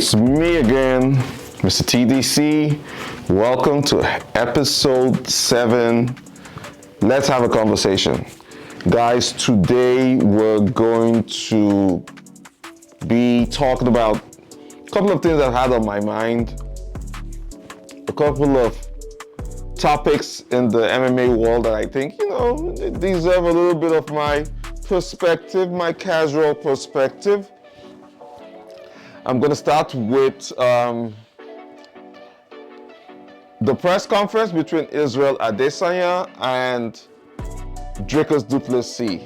It's me again, Mr. TDC. Welcome to episode 7. Let's have a conversation. Guys, today we're going to be talking about a couple of things I've had on my mind, a couple of topics in the MMA world that I think, deserve a little bit of my perspective, my casual perspective. I'm going to start with the press conference between Isreal Adesanya and Dricus Duplesis.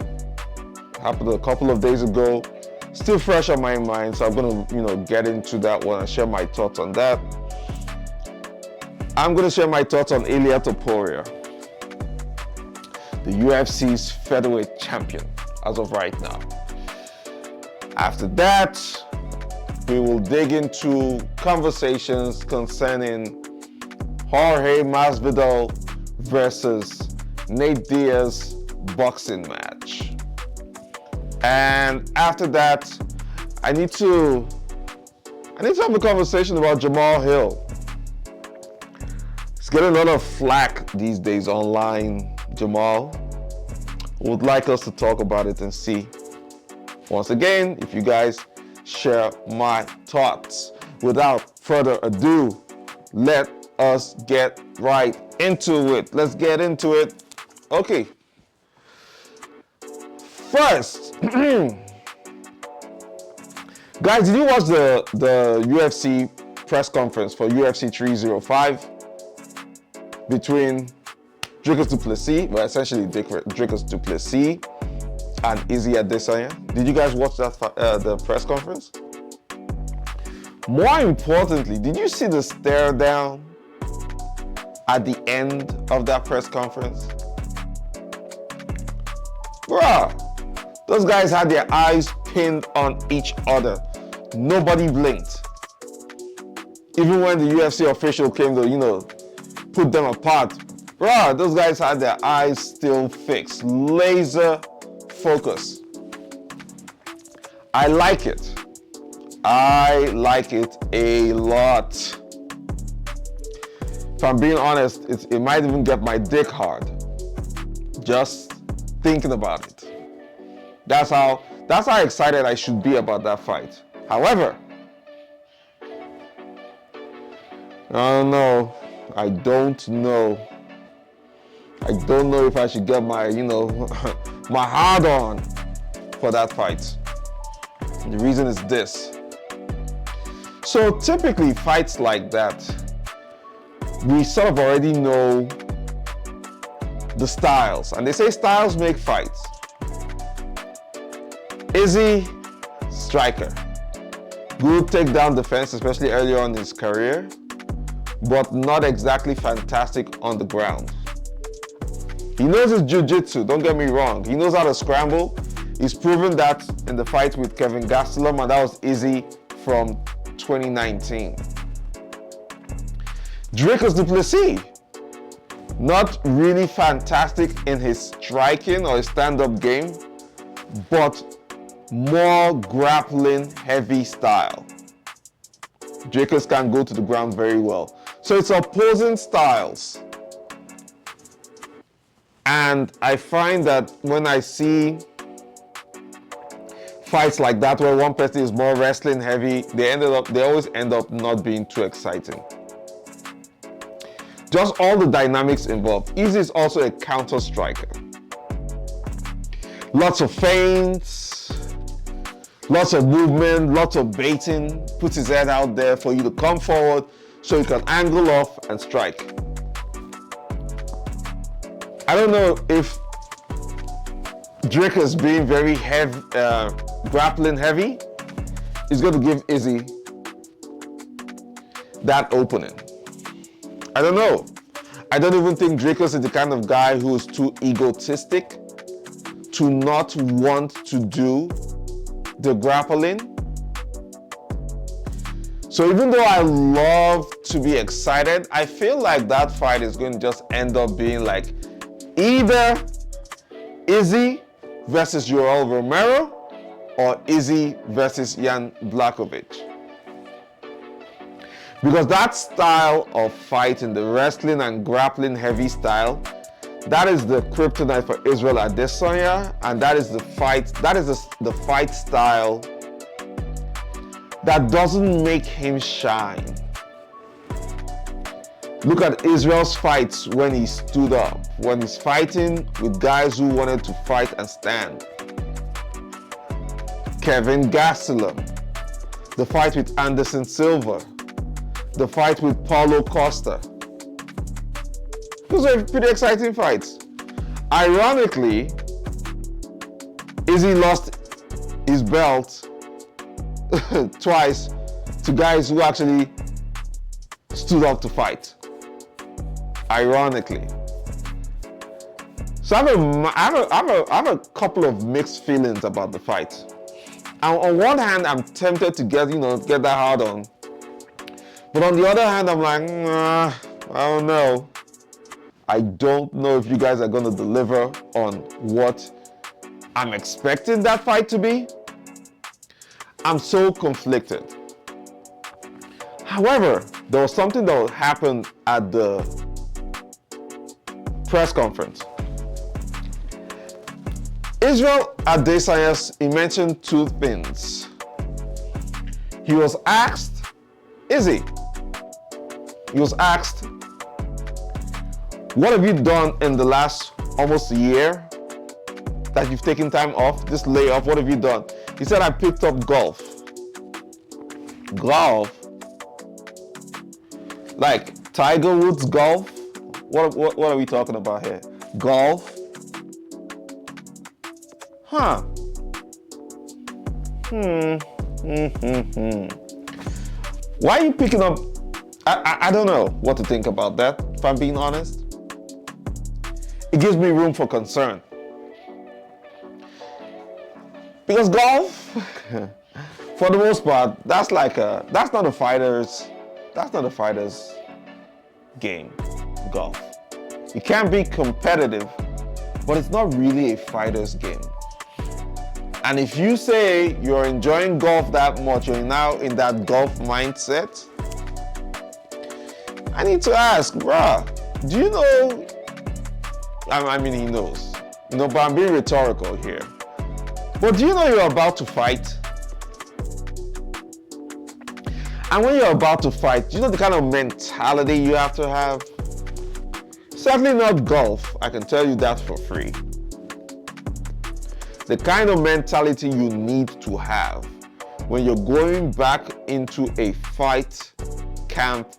Happened a couple of days ago. Still fresh on my mind, so I'm going to, get into that one and share my thoughts on that. I'm going to share my thoughts on Ilia Toporia, the UFC's featherweight champion as of right now. After that, we will dig into conversations concerning Jorge Masvidal versus Nate Diaz boxing match. And after that, I need to have a conversation about Jamahal Hill. He's getting a lot of flack these days online. Jamal would like us to talk about it and see. Once again, if you guys share my thoughts. Without further ado, let us get right into it. Let's get into it. Okay. First, guys, did you watch the UFC press conference for UFC 305 between Dricus Duplesis, well, essentially Dricus Duplesis and Izzy Adesanya? Did you guys watch that the press conference? More importantly, did you see the stare down at the end of that press conference? Bruh, those guys had their eyes pinned on each other. Nobody blinked. Even when the UFC official came to, put them apart, bruh, those guys had their eyes still fixed. Laser focus. I like it. I like it a lot. If I'm being honest, it might even get my dick hard just thinking about it. That's how excited I should be about that fight. However, I don't know if I should get my, my hard on for that fight. The reason is this. So typically fights like that, we sort of already know the styles. And they say styles make fights. Izzy, striker. Good takedown defense, especially early on in his career, but not exactly fantastic on the ground. He knows his jiu-jitsu, don't get me wrong. He knows how to scramble. He's proven that in the fight with Kevin Gastelum, and that was Izzy from 2019. Dricus Duplesis, not really fantastic in his striking or his stand-up game, but more grappling heavy style. Dricus can go to the ground very well. So it's opposing styles. And I find that when I see fights like that where one person is more wrestling heavy, they always end up not being too exciting. Just all the dynamics involved. Izzy is also a counter striker. Lots of feints, lots of movement, lots of baiting, puts his head out there for you to come forward so you can angle off and strike. I don't know if Dricus being very heavy, grappling heavy, is going to give Izzy that opening. I don't know. I don't even think Dricus is the kind of guy who is too egotistic to not want to do the grappling. So even though I love to be excited, I feel like that fight is going to just end up being like either Izzy versus Yoel Romero or Izzy versus Jan Blachowicz. Because that style of fighting, the wrestling and grappling heavy style, that is the kryptonite for Isreal Adesanya, and that is the fight style that doesn't make him shine. Look at Israel's fights when he stood up, when he's fighting with guys who wanted to fight and stand. Kevin Gastelum, the fight with Anderson Silva, the fight with Paulo Costa. Those are pretty exciting fights. Ironically, Izzy lost his belt twice to guys who actually stood up to fight. Ironically. So I have a couple of mixed feelings about the fight. And on one hand, I'm tempted to get that hard on. But on the other hand, I'm like, I don't know. I don't know if you guys are going to deliver on what I'm expecting that fight to be. I'm so conflicted. However, there was something that happened at the press conference. Isreal Adesanya, he mentioned two things. He was asked, Izzy, what have you done in the last almost a year that you've taken time off, this layoff? What have you done? He said, I picked up golf. Golf? Like Tiger Woods golf? What are we talking about here? Golf? Huh. Why are you picking up? I don't know what to think about that, if I'm being honest. It gives me room for concern. Because golf, for the most part, that's not a fighter's game, golf. It can be competitive, but it's not really a fighter's game. And if you say you're enjoying golf that much, you're now in that golf mindset, I need to ask, bruh, do you know? I mean, he knows, but I'm being rhetorical here. But do you know you're about to fight? And when you're about to fight, do you know the kind of mentality you have to have? Certainly not golf, I can tell you that for free. The kind of mentality you need to have when you're going back into a fight camp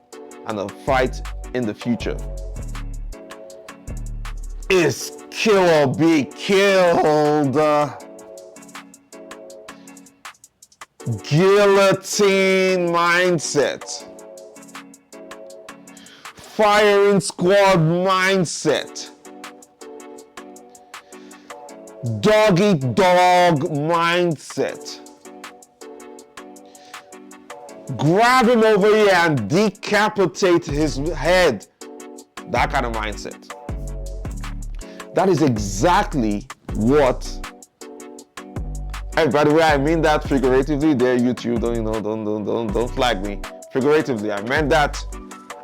and a fight in the future is kill or be killed. Guillotine mindset. Firing squad mindset. Dog eat dog mindset. Grab him over here and decapitate his head. That kind of mindset. That is exactly what. And by the way, I mean that figuratively. There, YouTube, don't flag me. Figuratively, I meant that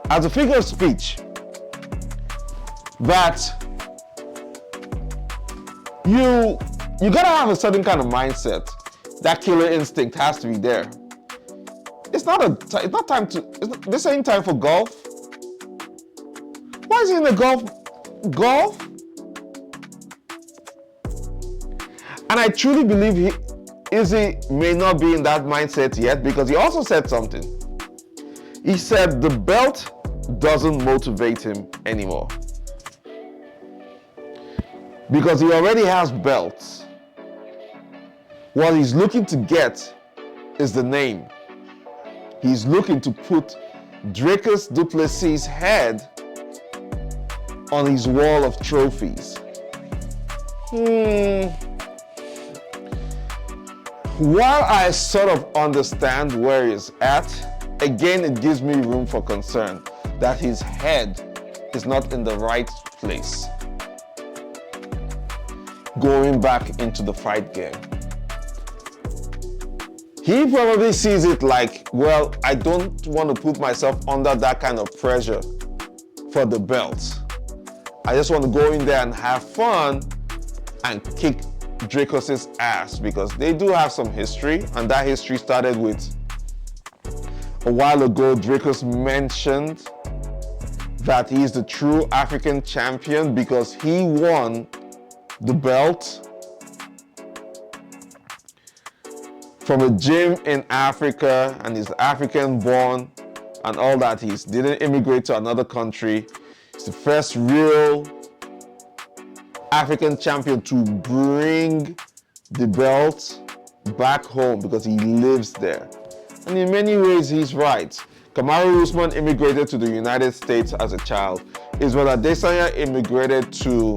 as a figure of speech. That you gotta have a certain kind of mindset. That killer instinct has to be there. It's not time to. This ain't time for golf. Why is he in the golf? And I truly believe Izzy may not be in that mindset yet, because he also said something. He said the belt doesn't motivate him anymore. Because he already has belts. What he's looking to get is the name. He's looking to put Dricus Duplesis' head on his wall of trophies. While I sort of understand where he's at, again, it gives me room for concern that his head is not in the right place. Going back into the fight game. He probably sees it like, well, I don't want to put myself under that kind of pressure for the belt. I just want to go in there and have fun and kick Dricus's ass, because they do have some history, and that history started with a while ago. Dricus mentioned that he's the true African champion because he won the belt from a gym in Africa, and he's African born and all that. He didn't immigrate to another country. He's the first real African champion to bring the belt back home because he lives there. And in many ways, he's right. Kamaru Usman immigrated to the United States as a child. Isreal Adesanya immigrated to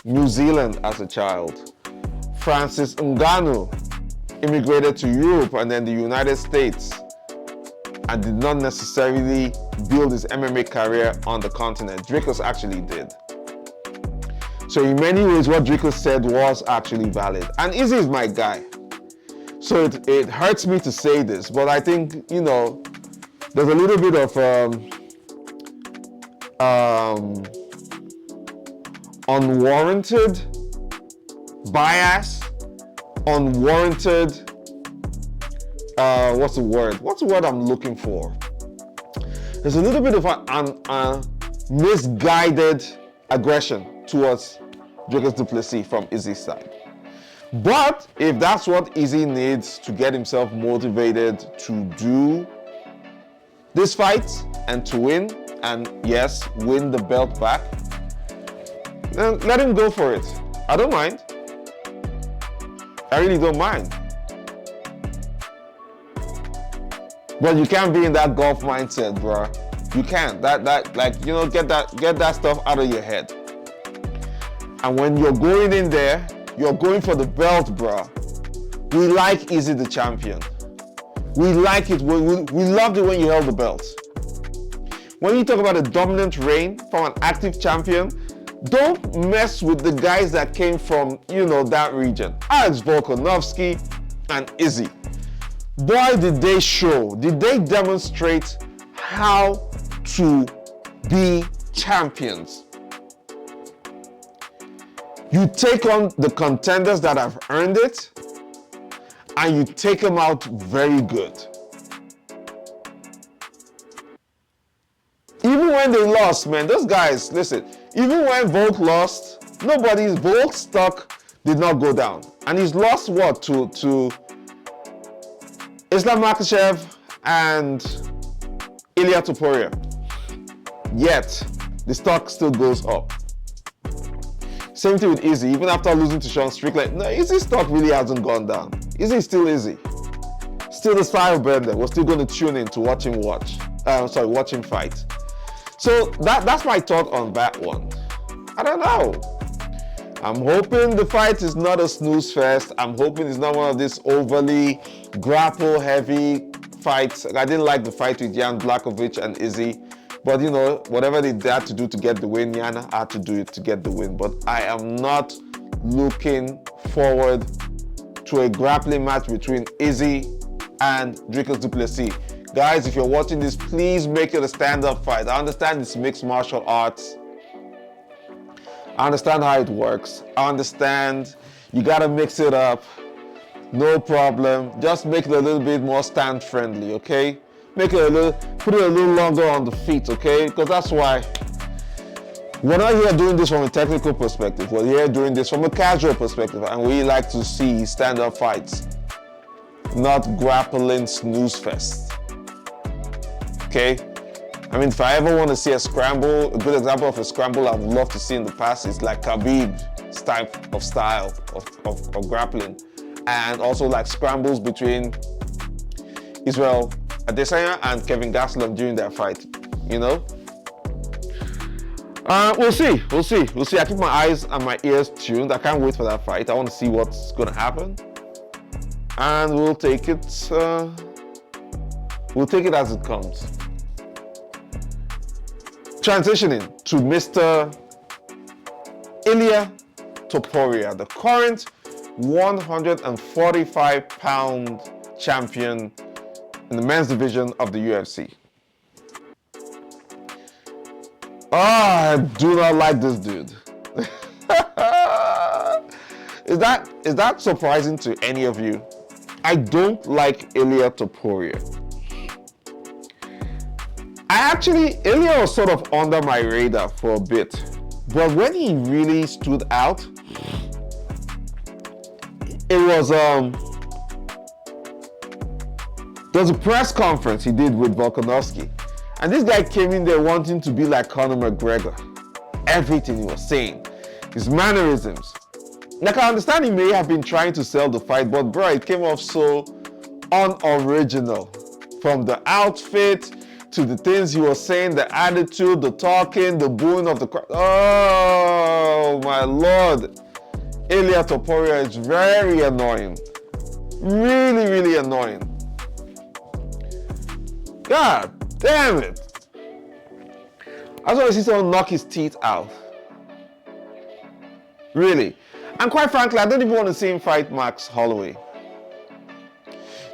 New Zealand as a child. Francis Ngannou immigrated to Europe and then the United States, and did not necessarily build his MMA career on the continent. Dricus actually did. So in many ways, what Dricus said was actually valid. And Izzy is my guy. So it hurts me to say this, but I think, you know, there's a little bit of unwarranted bias, unwarranted, what's the word I'm looking for? There's a little bit of a misguided aggression towards Dricus Duplesis from Izzy's side. But if that's what Izzy needs to get himself motivated to do this fight and to win, and yes, win the belt back, then let him go for it. I don't mind. I really don't mind. But you can't be in that golf mindset, bro. You can't. Like, you know, get that stuff out of your head. And when you're going in there, you're going for the belt, bro. We like Izzy the champion. We like it. We loved it when you held the belt. When you talk about a dominant reign from an active champion, don't mess with the guys that came from, you know, that region. Alex Volkanovski and Izzy. Boy, did they show, did they demonstrate how to be champions. You take on the contenders that have earned it, and you take them out very good. Even when they lost, man, those guys, listen, even when Volk lost, Volk's stock did not go down. And he's lost what, to Islam Makhachev and Ilia Toporia. Yet, the stock still goes up. Same thing with Izzy. Even after losing to Sean Strickland, no, Izzy's stock really hasn't gone down. Izzy is still Izzy. Still the style bender. We're still going to tune in to watch him fight. So that's my thought on that one. I don't know. I'm hoping the fight is not a snooze fest. I'm hoping it's not one of these overly grapple-heavy fights. I didn't like the fight with Jan Blachowicz and Izzy. But, you know, whatever they had to do to get the win, Yana had to do it to get the win. But I am not looking forward to a grappling match between Izzy and Dricus Duplesis. Guys, if you're watching this, please make it a stand-up fight. I understand it's mixed martial arts. I understand how it works. I understand you gotta mix it up. No problem. Just make it a little bit more stand-friendly, okay? Put it a little longer on the feet, okay? Because that's why we're not here doing this from a technical perspective. We're here doing this from a casual perspective, and we like to see stand-up fights, not grappling snooze fest. Okay? I mean, if I ever want to see a scramble, a good example of a scramble I'd love to see in the past is like Khabib's type of style of grappling, and also like scrambles between Isreal Adesanya and Kevin Gastelum during their fight, you know? We'll see. I keep my eyes and my ears tuned. I can't wait for that fight. I want to see what's going to happen. And we'll take it as it comes. Transitioning to Mr. Ilia Toporia, the current 145-pound champion in the men's division of the UFC. Oh, I do not like this dude. Is that surprising to any of you? I don't like Ilia Toporia. Ilia was sort of under my radar for a bit, but when he really stood out, it was there was a press conference he did with Volkanovski, and this guy came in there wanting to be like Conor McGregor. Everything he was saying, his mannerisms. Like, I understand he may have been trying to sell the fight, but bro, it came off so unoriginal. From the outfit to the things he was saying, the attitude, the talking, the booing of the crowd. Oh my lord. Ilia Toporia is very annoying. Really, really annoying. God damn it. I just want to see someone knock his teeth out. Really. And quite frankly, I don't even want to see him fight Max Holloway.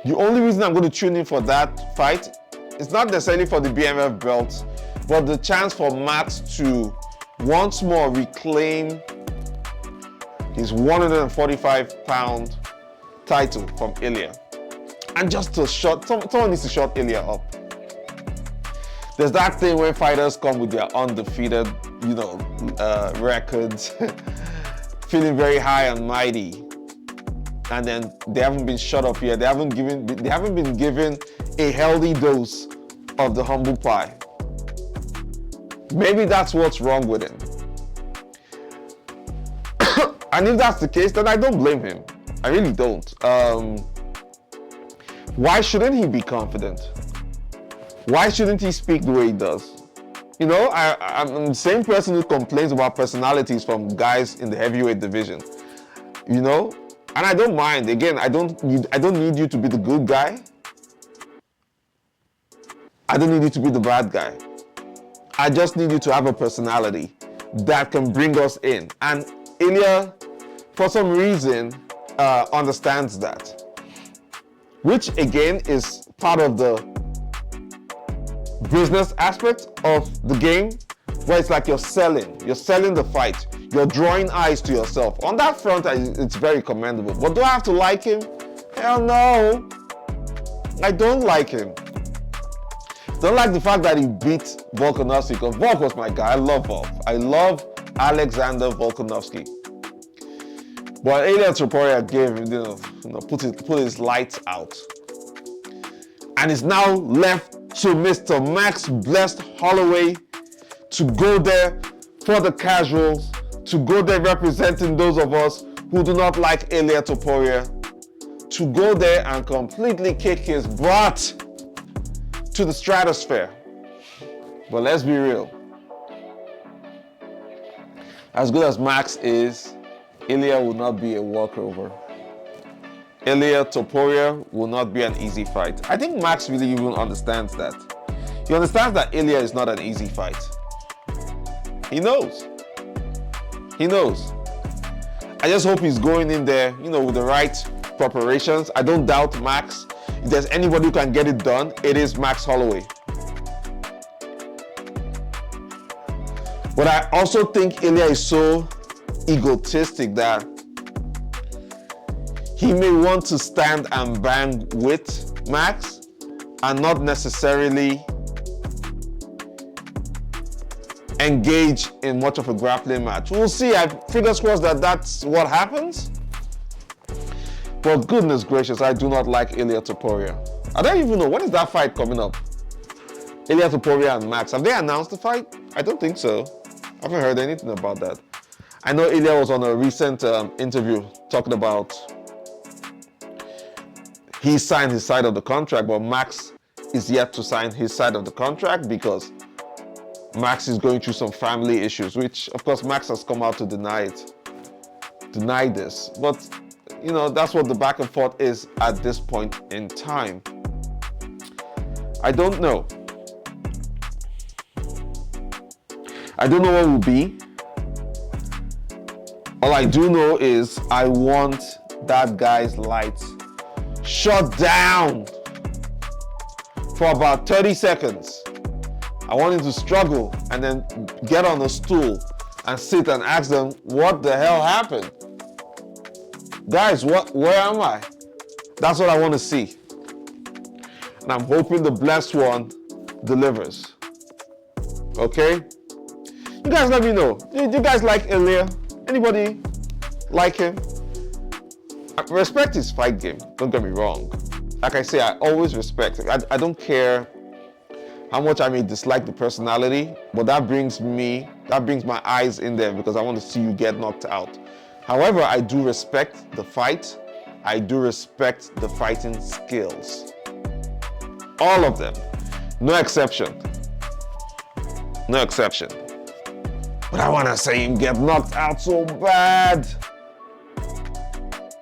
The only reason I'm going to tune in for that fight is not necessarily for the BMF belt, but the chance for Max to once more reclaim his 145-pound title from Ilia. And just to someone needs to shut Ilia up. There's that thing when fighters come with their undefeated, records, feeling very high and mighty, and then they haven't been shut up yet. They haven't been given a healthy dose of the humble pie. Maybe that's what's wrong with him. And if that's the case, then I don't blame him. I really don't. Why shouldn't he be confident? Why shouldn't he speak the way he does? I'm the same person who complains about personalities from guys in the heavyweight division. And I don't mind. Again, I don't need you to be the good guy. I don't need you to be the bad guy. I just need you to have a personality that can bring us in. And Ilia, for some reason, understands that. Which again is part of the business aspect of the game, where it's like you're selling the fight, you're drawing eyes to yourself. On that front, it's very commendable. But do I have to like him? Hell no. I don't like him. Don't like the fact that he beat Volkanovski, because Volk was my guy. I love Volk. I love Alexander Volkanovski. But Ilia Topuria put his lights out. And it's now left to Mr. Max Blessed Holloway to go there for the casuals, to go there representing those of us who do not like Ilia Topuria, to go there and completely kick his butt to the stratosphere. But let's be real. As good as Max is, Ilia will not be a walkover. Ilia Topuria will not be an easy fight. I think Max really even understands that. He understands that Ilia is not an easy fight. He knows. He knows. I just hope he's going in there, with the right preparations. I don't doubt Max. If there's anybody who can get it done, it is Max Holloway. But I also think Ilia is so egotistic that he may want to stand and bang with Max and not necessarily engage in much of a grappling match. We'll see. I fingers crossed that that's what happens. But goodness gracious, I do not like Ilia Topuria. I don't even know, when is that fight coming up? Ilia Topuria and Max. Have they announced the fight? I don't think so. I haven't heard anything about that. I know Ilia was on a recent interview talking about he signed his side of the contract, but Max is yet to sign his side of the contract because Max is going through some family issues, which of course Max has come out to deny this. But that's what the back and forth is at this point in time. I don't know. I don't know what will be. All I do know is I want that guy's lights shut down for about 30 seconds. I want him to struggle and then get on a stool and sit and ask them, what the hell happened? Guys, where am I? That's what I want to see. And I'm hoping the blessed one delivers. Okay? You guys let me know. Do you guys like Ilia? Anybody like him? I respect his fight game, don't get me wrong. Like I say, I always respect it. I don't care how much I may dislike the personality, but that brings my eyes in there because I want to see you get knocked out. However, I do respect the fight. I do respect the fighting skills. All of them. No exception. No exception. But I want to see him get knocked out so bad.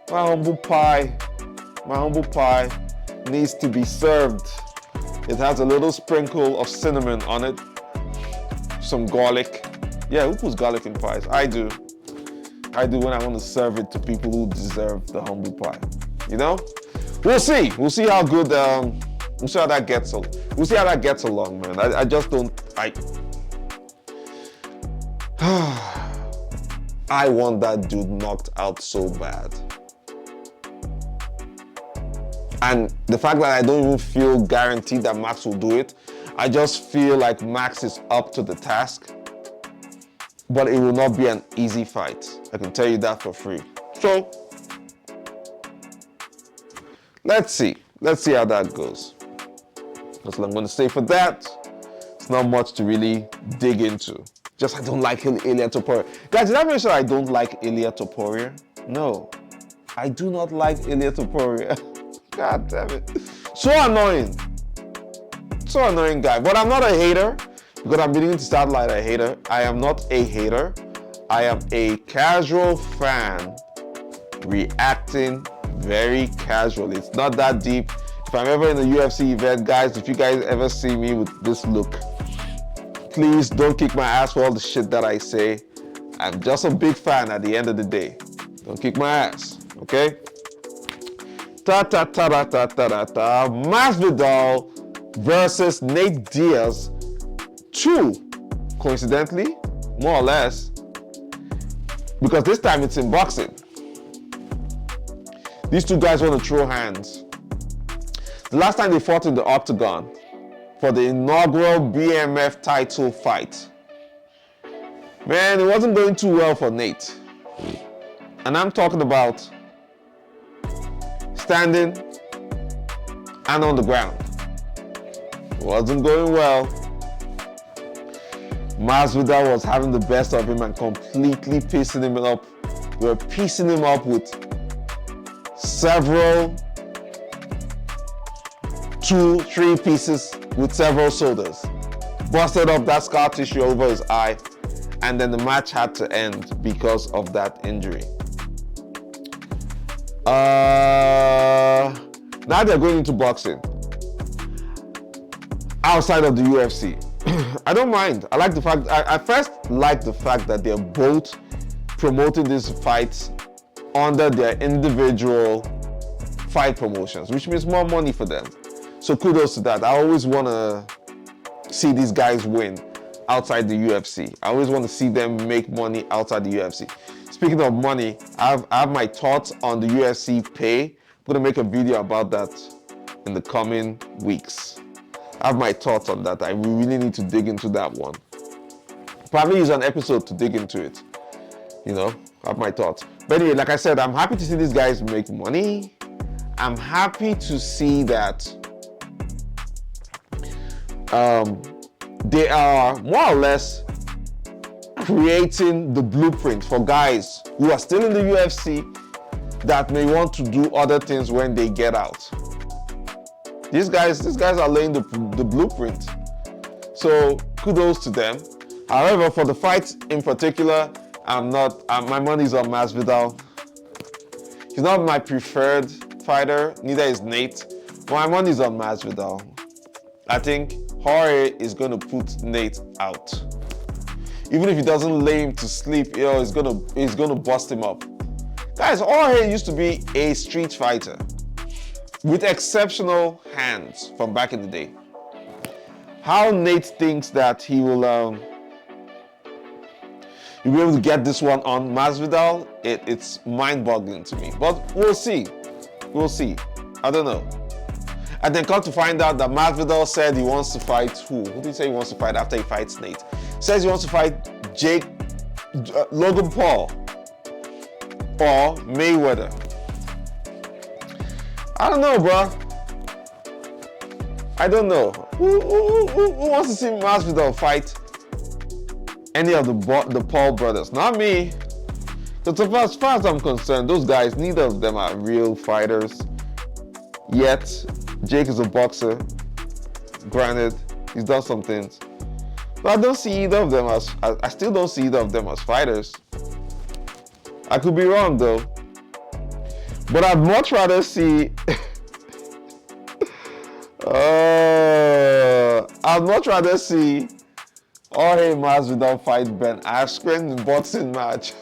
My humble pie needs to be served. It has a little sprinkle of cinnamon on it, some garlic. Yeah, who puts garlic in pies? I do when I want to serve it to people who deserve the humble pie. You know? We'll see how good, we'll see how that gets along, man. I just don't, I want that dude knocked out so bad. And the fact that I don't even feel guaranteed that Max will do it, I just feel like Max is up to the task. But it will not be an easy fight. I can tell you that for free. So, let's see how that goes. That's what I'm going to say for that. It's not much to really dig into. Just I don't like Ilia Toporia. Guys, did I mention I don't like Ilia Toporia? No, I do not like Ilia Toporia. God damn it. So annoying guy. But I'm not a hater because I'm beginning to sound like a hater. I am not a hater. I am a casual fan reacting very casually. It's not that deep. If I'm ever in a UFC event, guys, if you guys ever see me with this look, please don't kick my ass for all the shit that I say. I'm just a big fan at the end of the day. Don't kick my ass, okay? Masvidal versus Nate Diaz 2, coincidentally, more or less, because this time it's in boxing. These two guys want to throw hands. The last time they fought in the octagon for the inaugural BMF title fight, man, it wasn't going too well for Nate. And I'm talking about standing and on the ground. It wasn't going well. Masvidal was having the best of him and completely piecing him up. We were piecing him up with several 2-3 pieces with several sodas. Busted up that scar tissue over his eye, and then the match had to end because of that injury. Now they're going into boxing outside of the UFC. I don't mind. I like the fact, I first like the fact that they're both promoting these fights under their individual fight promotions, which means more money for them. So kudos to that. I always want to see these guys win outside the UFC. I always want to see them make money outside the UFC. Speaking of money, I have my thoughts on the UFC pay. I'm going to make a video about that in the coming weeks. I have my thoughts on that. I really need to dig into that one. Probably use an episode to dig into it. You know, I have my thoughts. But anyway, like I said, I'm happy to see these guys make money. I'm happy to see that they are more or less creating the blueprint for guys who are still in the UFC that may want to do other things when they get out. These guys are laying the blueprint. So kudos to them. However, for the fight in particular, my money's on Masvidal. He's not my preferred fighter, neither is Nate. But my money's on Masvidal. I think Jorge is going to put Nate out. Even if he doesn't lay him to sleep, you know, he's gonna bust him up. Guys, Jorge used to be a street fighter. with exceptional hands from back in the day. How Nate thinks that he will you'll be able to get this one on Masvidal, it's mind-boggling to me. But we'll see. We'll see. I don't know. And then come to find out that Masvidal said he wants to fight who? Who did he say he wants to fight after he fights Nate? Says he wants to fight Logan Paul or Mayweather. I don't know, bro. I don't know. Who wants to see Masvidal fight any of the Paul brothers? Not me. Because as far as I'm concerned, those guys, neither of them are real fighters. Yet, Jake is a boxer. Granted, he's done some things. But I don't see either of them as, I still don't see either of them as fighters. I could be wrong though. But I'd much rather see, I'd much rather see Jorge Masvidal fight Ben Askren in boxing match.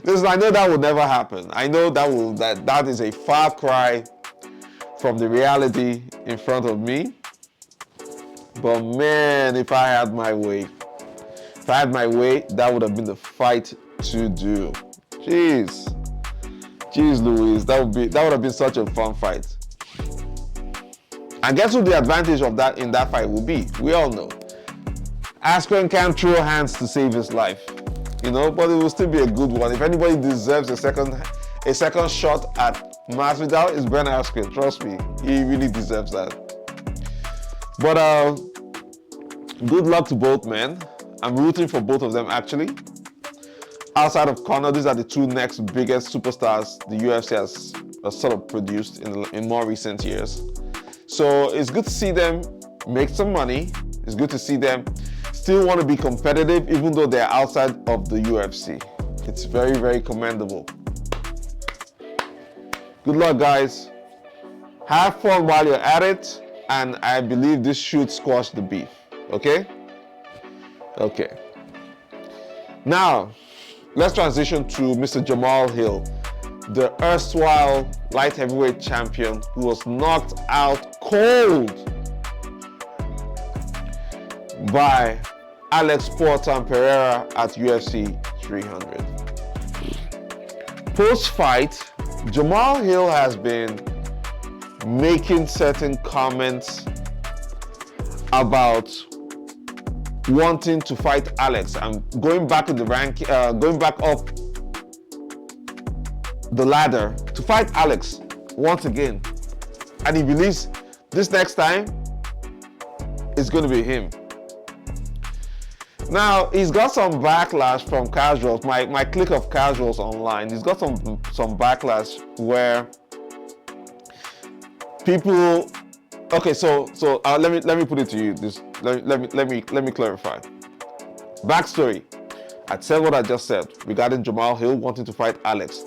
Listen, I know that will never happen. I know that is a far cry from the reality in front of me. But man, if I had my way, that would have been the fight to do. Jeez Louise, that would have been such a fun fight. And guess what the advantage of that in that fight will be? We all know. Askren can't throw hands to save his life, you know, but it will still be a good one. If anybody deserves a second shot at Masvidal, it's Ben Askren. Trust me, he really deserves that. But good luck to both men. I'm rooting for both of them actually. Outside of Conor, these are the two next biggest superstars the UFC has sort of produced in more recent years. So it's good to see them make some money. It's good to see them still want to be competitive even though they're outside of the UFC. It's very, very commendable. Good luck, guys. Have fun while you're at it, and I believe this should squash the beef. Okay? Okay. Now, let's transition to Mr. Jamahal Hill, the erstwhile light heavyweight champion who was knocked out cold by Alex Pereira at UFC 300. Post-fight, Jamahal Hill has been making certain comments about wanting to fight Alex and going back in the rank, going back up the ladder to fight Alex once again. And he believes this next time it's going to be him. Now, he's got some backlash from casuals, my clique of casuals online. He's got some backlash where people, okay, so let me put it to you. Let me clarify. Backstory. I said what I just said regarding Jamahal Hill wanting to fight Alex.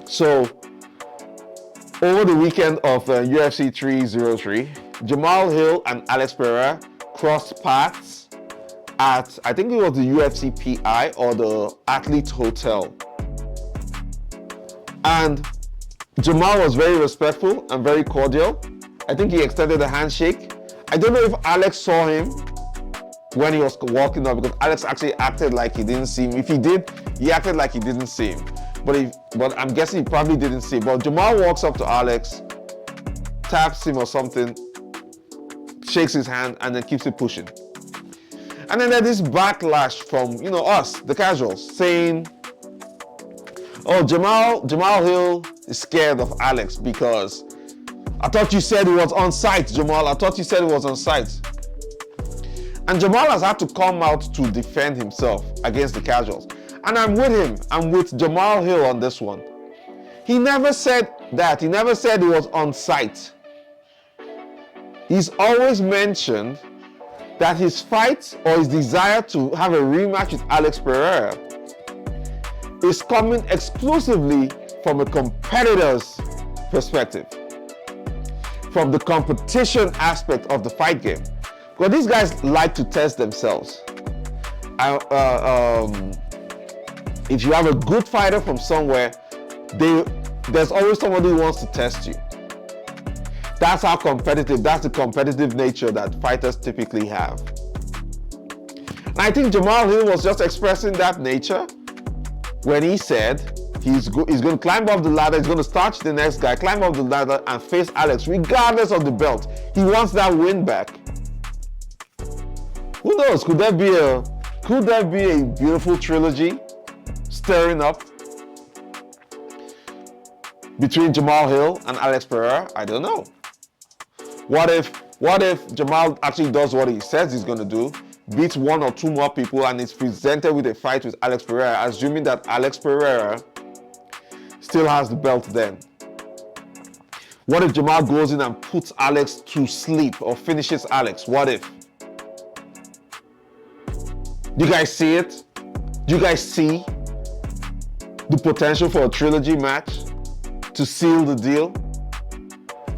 So, over the weekend of UFC 303, Jamahal Hill and Alex Pereira crossed paths at, I think it was the UFC PI or the Athlete Hotel. And Jamal was very respectful and very cordial. I think he extended a handshake. I don't know if Alex saw him when he was walking up, because Alex actually acted like he didn't see him. If he did, he acted like he didn't see him. But I'm guessing he probably didn't see him. But Jamal walks up to Alex, taps him or something, shakes his hand, and then keeps it pushing. And then there's this backlash from, you know, us, the casuals, saying, oh, Jamahal Hill is scared of Alex because I thought you said it was on site, Jamal. I thought you said it was on site. And Jamal has had to come out to defend himself against the casuals. And I'm with him. I'm with Jamahal Hill on this one. He never said that. He never said it was on site. He's always mentioned that his fight or his desire to have a rematch with Alex Pereira is coming exclusively from a competitor's perspective, from the competition aspect of the fight game. Because these guys like to test themselves. If you have a good fighter from somewhere, they there's always somebody who wants to test you. That's how competitive, that's the competitive nature that fighters typically have. And I think Jamahal Hill was just expressing that nature when he said he's going to climb up the ladder, he's going to starch the next guy, climb up the ladder and face Alex regardless of the belt. He wants that win back. Who knows? Could there be a beautiful trilogy stirring up between Jamahal Hill and Alex Pereira? I don't know. What if Jamahal actually does what he says he's going to do, beats one or two more people, and is presented with a fight with Alex Pereira, assuming that Alex Pereira still has the belt then? What if Jamahal goes in and puts Alex to sleep or finishes Alex? What if? Do you guys see it? Do you guys see the potential for a trilogy match to seal the deal?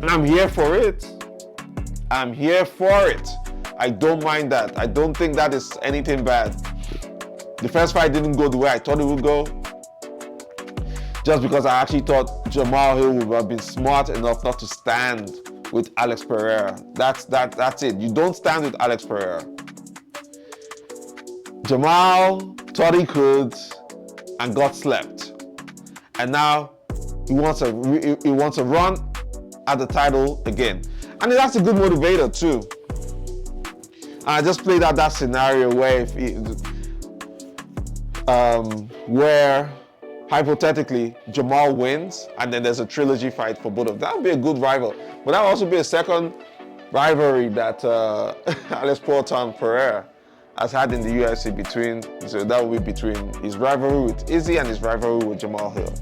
And I'm here for it. I'm here for it. I don't mind that. I don't think that is anything bad. The first fight didn't go the way I thought it would go, just because I actually thought Jamahal Hill would have been smart enough not to stand with Alex Pereira. That's it. You don't stand with Alex Pereira. Jamahal thought he could and got slept. And now he wants a run at the title again. And that's a good motivator too. I just played out that scenario where hypothetically Jamahal wins and then there's a trilogy fight for both of them. That would be a good rival. But that would also be a second rivalry that Alex Porton Pereira has had in the UFC so that would be between his rivalry with Izzy and his rivalry with Jamahal Hill.